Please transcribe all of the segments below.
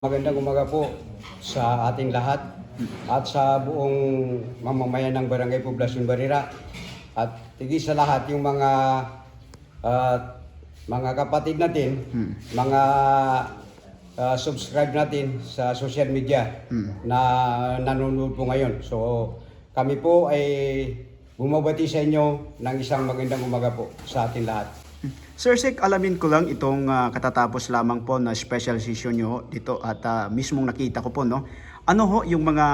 Magandang umaga po sa ating lahat at sa buong mamamayan ng Barangay Poblacion Barira at higit sa lahat yung ah, mga kapatid natin, mga subscribe natin sa social media na nanonood po ngayon. So kami po ay bumabati sa inyo ng isang magandang umaga po sa ating lahat. Sir Sek, alamin ko lang itong katatapos lamang po na special session nyo dito at mismong nakita ko po, no? Ano ho yung mga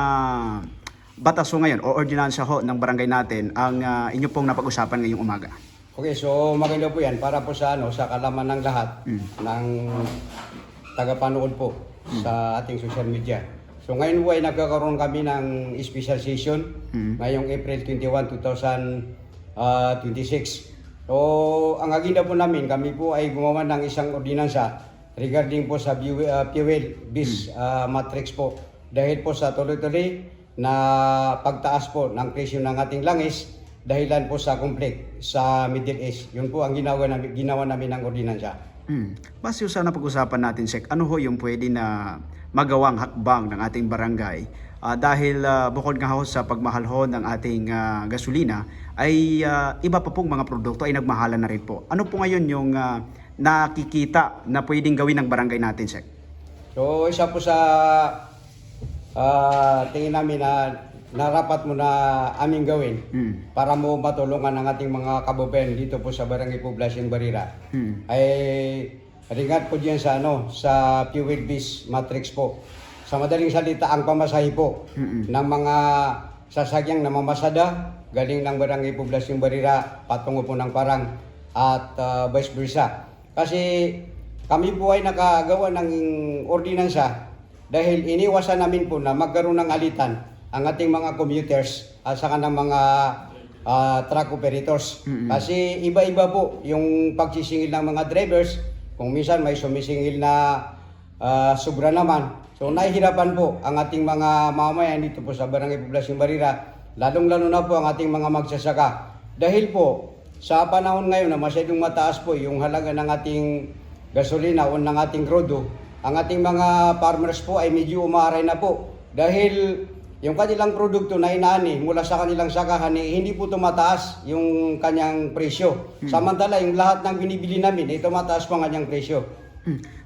batas ho ngayon o ordinansa ho ng barangay natin ang inyo pong napag-usapan ngayong umaga? Okay, so maganda po yan para po sa sa kalaman ng lahat ng tagapanood po sa ating social media. So ngayon po ay nagkakaroon kami ng special session ngayong April 21, 2026. So ang agenda po namin, kami po ay gumawa ng isang ordinansa regarding po sa fuel bis matrix po. Dahil po sa tuloy-tuloy na pagtaas po ng presyo ng ating langis dahilan po sa conflict sa Middle East. Yun po ang ginawa namin ng ordinansa. Base sana pag-usapan natin, Sek, ano ho yung pwede na magawang hakbang ng ating barangay dahil bukod nga ho sa pagmahal ho ng ating gasolina ay iba pa pong mga produkto ay nagmahalan na rin po. Ano po ngayon yung nakikita na pwedeng gawin ng barangay natin, Sek? So isa po sa tingin namin na narapat mo na aming gawin para mo matulungan ang ating mga kababayan dito po sa Barangay Poblacion Barira ay ringat po diyan sa fuel bis matrix po. Sa madaling salita, ang pamasahe po ng mga sasakyang namamasada galing ng Barangay Poblacion Barira patungo po ng Parang at vice versa. Kasi kami po ay nakagawa ng ordinansa dahil iniwasan namin po na magkaroon ng alitan ang ating mga commuters at saka ng mga truck operators. Kasi iba-iba po yung pagsisingil ng mga drivers. Kung minsan may sumisingil na sobra naman. So nahihirapan po ang ating mga mamamayan dito po sa Barangay Poblacion Barira, lalong-lalo na po ang ating mga magsasaka. Dahil po sa panahon ngayon na masyadong mataas po yung halaga ng ating gasolina o ng ating krudo, ang ating mga farmers po ay medyo umaaray na po. Dahil yung kanilang produkto na inaani mula sa kanilang sakahan, hindi po tumataas yung kanyang presyo. Samantala, yung lahat ng binibili namin, tumataas po ang kanyang presyo.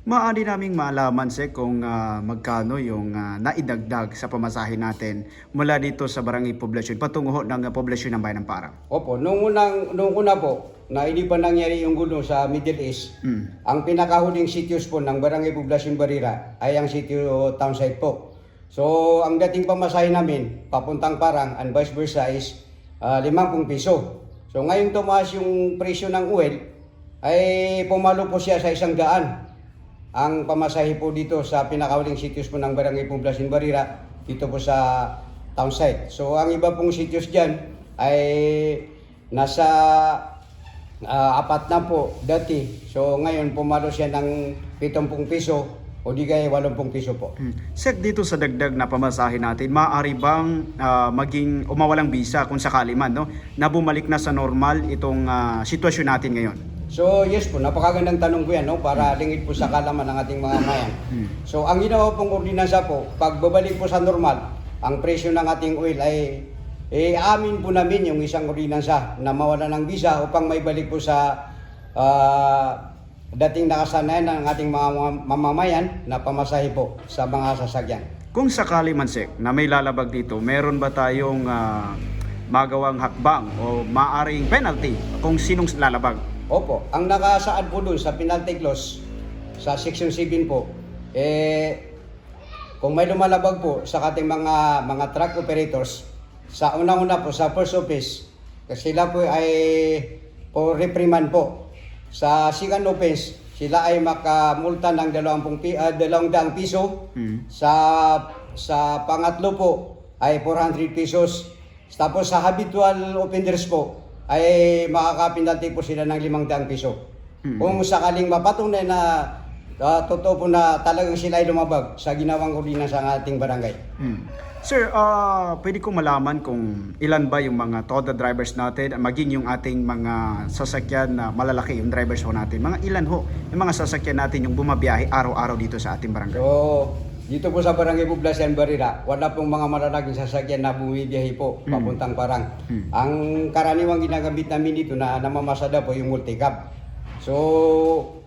Maaari naming malaman, Sek, kung magkano yung naidagdag sa pamasahe natin mula dito sa Barangay Poblacion patungo ng poblasyon ng Bayan ng Parang. Opo, nung una po, na hindi pa nangyari yung gulo sa Middle East, ang pinakahuling sitios po ng Barangay Poblacion Barira ay ang sitio Townsite po. So, ang dating pamasahe namin, papuntang Parang and vice versa is 50 piso. So, ngayon tumaas yung presyo ng oil, ay pumalo po siya sa 100. Ang pamasahe po dito sa pinakahuling sitios po ng Barangay Poblacion Barira, dito po sa Townsite. So, ang iba pong sitios dyan ay nasa 4 na po dati. So, ngayon pumalo siya ng 70 piso o di kaya 80 piso po. Sek, dito sa dagdag na pamasahe natin, maaari bang maging umawalang bisa kung sakali man, no, na bumalik na sa normal itong sitwasyon natin ngayon? So yes po, napakagandang tanong po yan, no? Para lingid po sa kalaman ng ating mga mayan. So ang ginawa pong ordinansa po, pag babalik po sa normal, ang presyo ng ating oil ay amin po namin yung isang ordinansa na mawala ng bisa upang may balik po sa dating nakasanayan ng ating mga mamamayan na pamasahe po sa mga sasakyan. Kung sakali man, Sek, na may lalabag dito, meron ba tayong magawang hakbang o maaring penalty kung sinong lalabag? Opo, ang nakasaad po doon sa penalty clause sa section 7 po, kung may lumalabag po sa ating mga truck operators, sa unang-una po sa first office, kasi sila po ay po reprimand po. Sa second offense, sila ay makamulta ng 200 piso. Sa pangatlo po ay 400 pesos. Tapos sa habitual offenders po, ay makakapinalty po sila ng 500 piso. Kung sakaling mapatunay na totoo po na talagang sila ay lumabag sa ginawang ordinansa ng ating barangay. Sir, pwede kong malaman kung ilan ba yung mga toda drivers natin, maging yung ating mga sasakyan na malalaki yung drivers ho natin. Mga ilan ho yung mga sasakyan natin yung bumabiyahe araw-araw dito sa ating barangay? So, dito po sa Barangay Poblacion Barira, wala pong mga malalaking sasakyan na bumibiyahe po papuntang Parang. Ang karaniwang ginagamit namin dito na namamasada po yung multicab. So,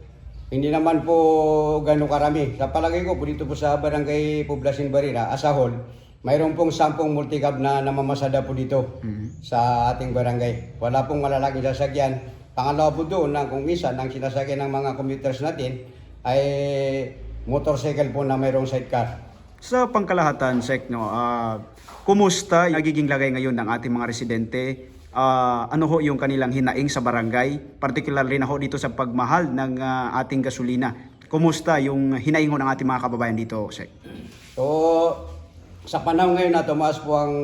hindi naman po gano'ng karami. Sa palagay ko po dito po sa Barangay Poblacion Barira, as a whole, mayroon pong 10 multicab na namamasada po dito sa ating barangay. Wala pong malalaking sasakyan. Pangalawa po doon na kung minsan ang sinasakyan ng mga commuters natin ay motorcycle po na mayroong sidecar. Sa pangkalahatan, Sek, no, kumusta yung nagiging lagay ngayon ng ating mga residente? Ano ho yung kanilang hinaing sa barangay? Particularly na ho dito sa pagmahal ng ating gasolina. Kumusta yung hinaing ho ng ating mga kababayan dito, Sek? So, sa panahon ngayon na tumaas po ang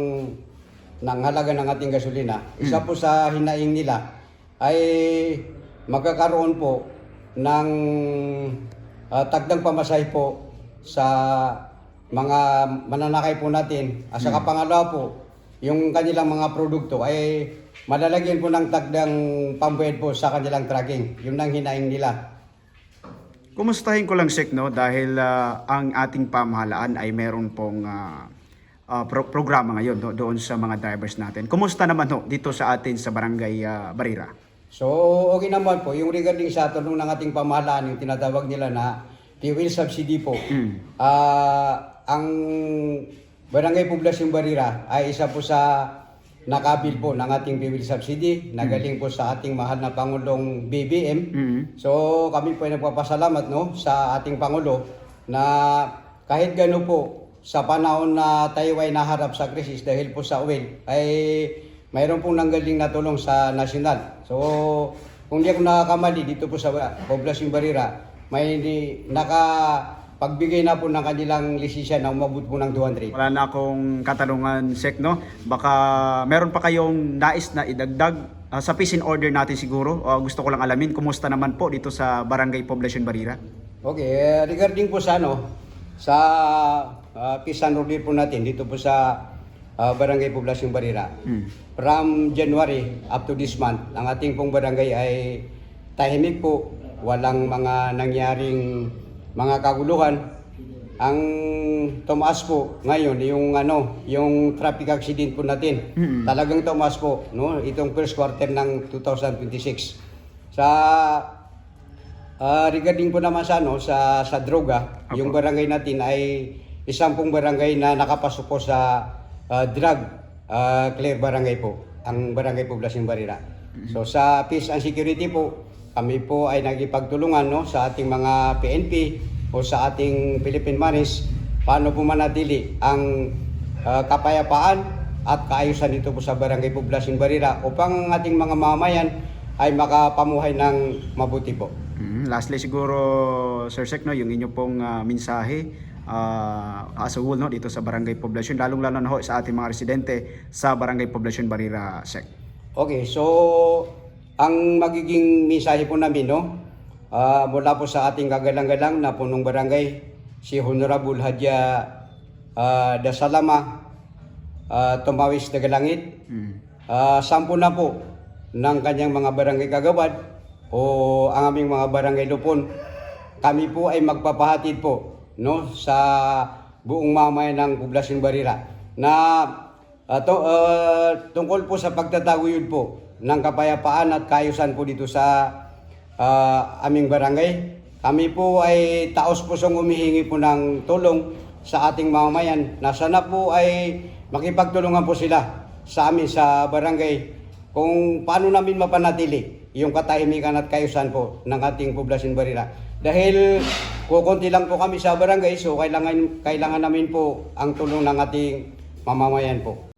ng halaga ng ating gasolina, isa po sa hinaing nila ay magkakaroon po ng tagdang pamasahe po sa mga mananakay po natin. At saka pangalawa po, yung kanilang mga produkto ay malalagyan po ng tagdang pambayad po sa kanilang tracking. Yun ang hinaing nila. Kumustahin ko lang, Sek, no, dahil ang ating pamahalaan ay meron pong programa ngayon doon sa mga drivers natin. Kumusta naman ho dito sa atin sa Barangay Barira? So, okay naman po. Yung regarding sa tulong ng ating pamahalaan, yung tinatawag nila na fuel subsidy po. Ang Barangay Poblacion Barira ay isa po sa nakabil po ng ating fuel subsidy na galing po sa ating mahal na Pangulong BBM. So, kami po ay nagpapasalamat no, sa ating Pangulo na kahit gano'n po sa panahon na tayo ay naharap sa krisis dahil po sa oil, ay mayroon pong nanggaling na tulong sa nasyonal. So, kung di ako nakakamali dito po sa Poblacion Barira, may nakapagbigay na po ng kanilang lisensya na umabot po ng 200. Wala na akong katanungan, Sek, no? Baka meron pa kayong nais na idagdag sa peace in order natin siguro. Gusto ko lang alamin, kumusta naman po dito sa Barangay Poblacion Barira? Okay, regarding po sa sa peace and order po natin dito po sa Barangay Poblacion Barira. From January up to this month, ang ating pong barangay ay tahimik po, walang mga nangyaring mga kaguluhan. Ang tumaas po ngayon yung traffic accident po natin. Talagang tumaas po no itong first quarter ng 2026. Sa regarding po naman sa droga, yung barangay natin ay isang pong barangay na nakapasok po sa drug clear barangay po, ang Barangay Poblacion Barira. So sa peace and security po, kami po ay nagipagtulungan no, sa ating mga PNP o sa ating Philippine Marines paano po manatili ang kapayapaan at kaayusan dito po sa Barangay Poblacion Barira upang ang ating mga mamamayan ay makapamuhay ng mabuti po. Lastly siguro, Sir Sek, no, yung inyo pong mensahe as a whole no, dito sa Barangay Poblacion, lalong-lalo na ho sa ating mga residente sa Barangay Poblacion Barira, Sek. Okay, so ang magiging mensahe po namin no, mula po sa ating kagalang-galang na punong barangay, si Honorable Hadja Dasalama Tumawis Dagalangit, sampu na po ng kanyang mga barangay kagawad o ang aming mga barangay lupon, kami po ay magpapahatid po no sa buong mamayan ng Poblacion Barira na tungkol po sa pagtataguyod po ng kapayapaan at kaayusan po dito sa aming barangay. Kami po ay taos-pusong humihingi po ng tulong sa ating mamamayan na sana po ay makipagtulungan po sila sa amin sa barangay kung paano namin mapanatili yung katahimikan at kaayusan po ng ating Poblacion Barira. Dahil kukunti lang po kami sa barangay, so kailangan namin po ang tulong ng ating mamamayan po.